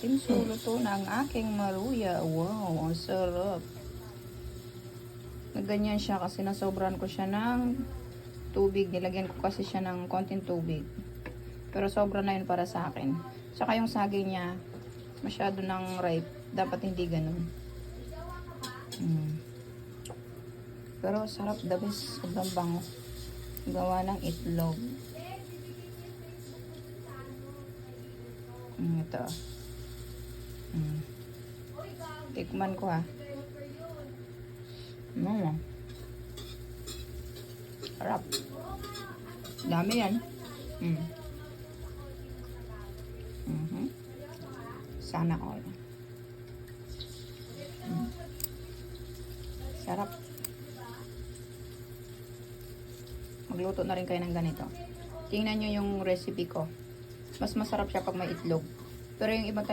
Luto na ang aking maruya. Wow, ang sarap. Ganyan siya kasi nasobran ko siya ng tubig. Nilagyan ko kasi siya ng konting tubig. Pero sobra na yun para sa akin. Saka yung saging niya, masyado ng ripe. Dapat hindi ganun. Pero sarap, the best. Sobrang bango. Gawa ng itlog. Ito. Tikman ko ha. Sarap. Dami yan. Sana all. Sarap. Magluto na rin kayo ng ganito. Tingnan nyo yung recipe ko. Mas masarap siya pag may itlog. Pero yung iba